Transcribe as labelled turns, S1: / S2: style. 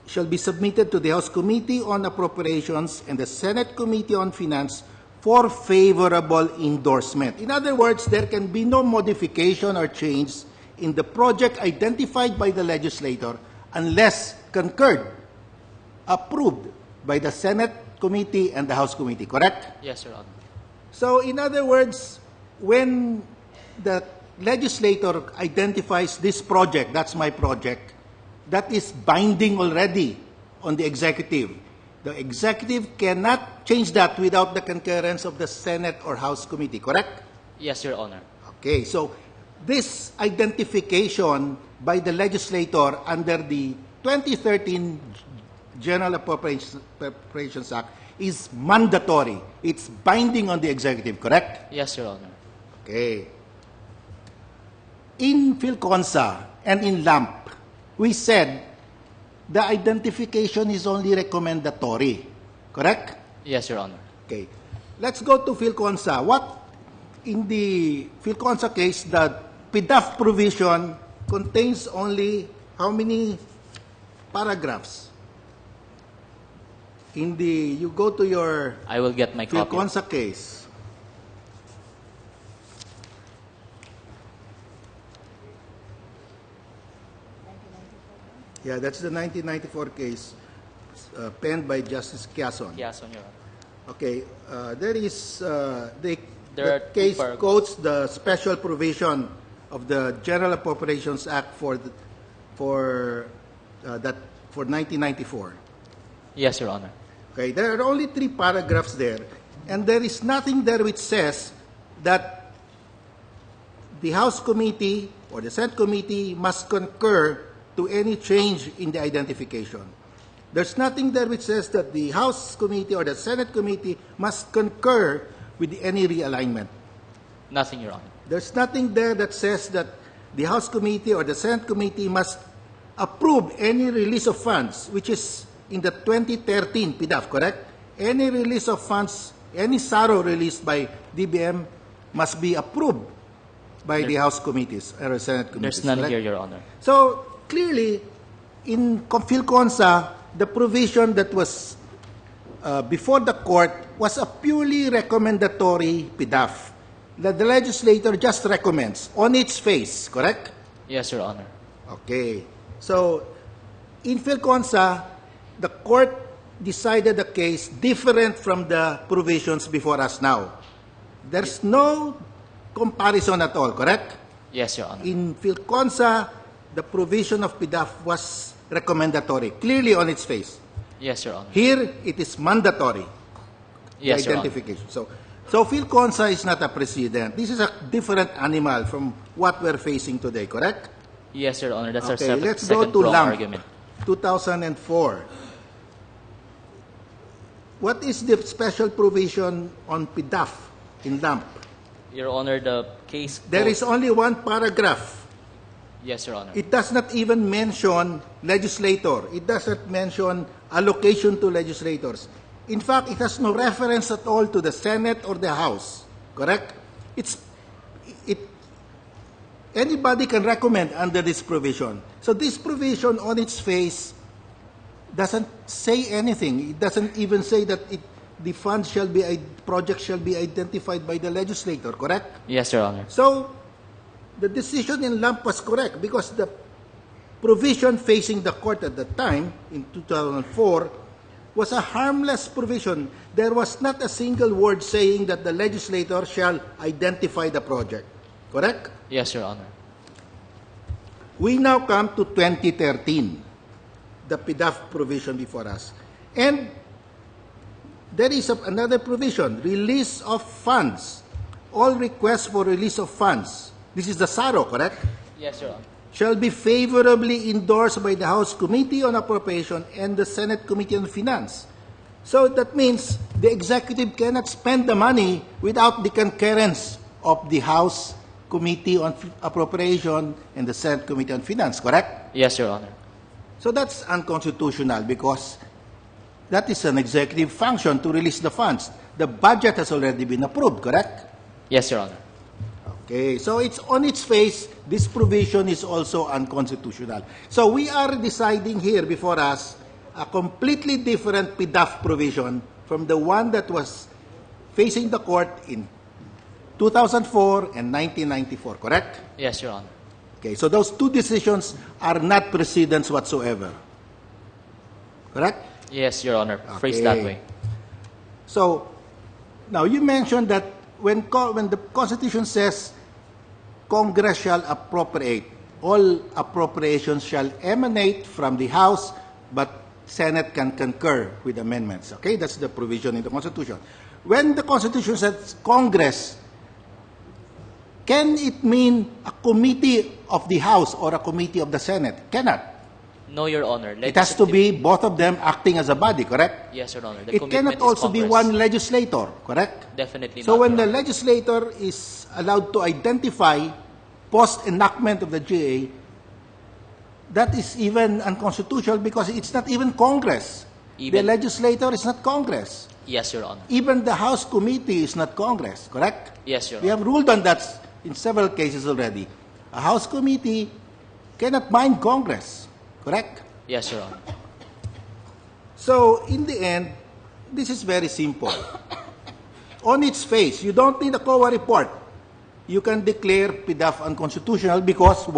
S1: shall be submitted to the House Committee on Appropriations and the Senate Committee on Finance for favorable endorsement. In other words, there can be no modification or change in the project identified by the legislator unless concurred, approved by the Senate Committee and the House Committee, correct?
S2: Yes, Your Honor.
S1: So, in other words, when the legislator identifies this project, that's my project, that is binding already on the executive. The executive cannot change that without the concurrence of the Senate or House Committee, correct?
S2: Yes, Your Honor.
S1: Okay, so this identification by the legislator under the 2013 General Appropriations Act is mandatory. It's binding on the executive, correct?
S2: Yes, Your Honor.
S1: Okay. In Philconsa and in LAMP, we said the identification is only recommendatory, correct?
S2: Yes, Your Honor.
S1: Okay. Let's go to Philconsa. What, in the Philconsa case, the PDAF provision contains only how many paragraphs? You go to your
S2: I will get my copy.
S1: Philconsa case. Yeah, that's the 1994 case penned by Justice Quezon.
S2: Yes, Your Honor.
S1: Okay, there is
S2: There
S1: the
S2: are two
S1: case
S2: paragraphs.
S1: quotes the special provision of the General Appropriations Act for 1994.
S2: Yes, Your Honor.
S1: Okay, there are only 3 paragraphs there, and there is nothing there which says that the House Committee or the Senate Committee must concur to any change in the identification. There's nothing there which says that the House Committee or the Senate Committee must concur with any realignment.
S2: Nothing, Your Honor.
S1: There's nothing there that says that the House Committee or the Senate Committee must approve any release of funds, which is in the 2013 PDAF, correct? Any release of funds, any SARO released by DBM must be approved by the House committees or Senate committees.
S2: There's none
S1: correct?
S2: here, Your Honor.
S1: So, clearly, in Philconsa, the provision that was before the court was a purely recommendatory PDAF. That the legislator just recommends on its face, correct?
S2: Yes, Your Honor.
S1: Okay. So, in Philconsa, the court decided a case different from the provisions before us now. There's no comparison at all, correct?
S2: Yes, Your Honor.
S1: In Philconsa, the provision of PDAF was recommendatory, clearly on its face.
S2: Yes, Your Honor.
S1: Here, it is mandatory,
S2: Yes,
S1: the
S2: Your Honor.
S1: identification. So Philconsa is not a precedent. This is a different animal from what we're facing today, correct?
S2: Yes, Your Honor. That's our
S1: Okay, let's go
S2: second
S1: to
S2: prong
S1: LAMP,
S2: argument.
S1: 2004. What is the special provision on PDAF in LAMP?
S2: Your Honor, the case...
S1: There is only 1 paragraph.
S2: Yes, Your Honor.
S1: It does not even mention legislator. It does not mention allocation to legislators. In fact, it has no reference at all to the Senate or the House. Correct? Anybody can recommend under this provision. So this provision on its face doesn't say anything. It doesn't even say that the funds project shall be identified by the legislator. Correct?
S2: Yes, Your Honor.
S1: So, the decision in LAMP was correct because the provision facing the court at the time, in 2004, was a harmless provision. There was not a single word saying that the legislator shall identify the project. Correct?
S2: Yes, Your Honor.
S1: We now come to 2013, the PDAF provision before us. And there is another provision, release of funds. All requests for release of funds, this is the SARO, correct?
S2: Yes, Your Honor.
S1: Shall be favorably endorsed by the House Committee on Appropriation and the Senate Committee on Finance. So that means the executive cannot spend the money without the concurrence of the House Committee on Appropriation and the Senate Committee on Finance, correct?
S2: Yes, Your Honor.
S1: So that's unconstitutional because that is an executive function to release the funds. The budget has already been approved, correct?
S2: Yes, Your Honor.
S1: Okay, so it's on its face, this provision is also unconstitutional. So we are deciding here before us a completely different PDAF provision from the one that was facing the court in 2004 and 1994, correct?
S2: Yes, Your Honor.
S1: Okay, so those two decisions are not precedents whatsoever. Correct?
S2: Yes, Your Honor. Phrased that way.
S1: So, now you mentioned that when the Constitution says Congress shall appropriate, all appropriations shall emanate from the House, but Senate can concur with amendments. Okay, that's the provision in the Constitution. When the Constitution says Congress, can it mean a committee of the House or a committee of the Senate? Cannot.
S2: No, Your Honor.
S1: It has to be both of them acting as a body, correct?
S2: Yes, Your Honor. The
S1: It
S2: commitment
S1: cannot
S2: is
S1: also be
S2: Congress.
S1: one legislator, correct?
S2: Definitely
S1: So
S2: not,
S1: when
S2: Your
S1: the
S2: Honor.
S1: legislator is allowed to identify post-enactment of the GA, that is even unconstitutional because it's not even Congress. The
S2: Even-
S1: legislator is not Congress.
S2: Yes, Your Honor.
S1: Even the House committee is not Congress, correct?
S2: Yes, Your
S1: We
S2: Honor.
S1: have ruled on that in several cases already. A House committee cannot bind Congress, correct?
S2: Yes, Your Honor.
S1: So, in the end, this is very simple. On its face, you don't need a COA report. You can declare PDAF unconstitutional because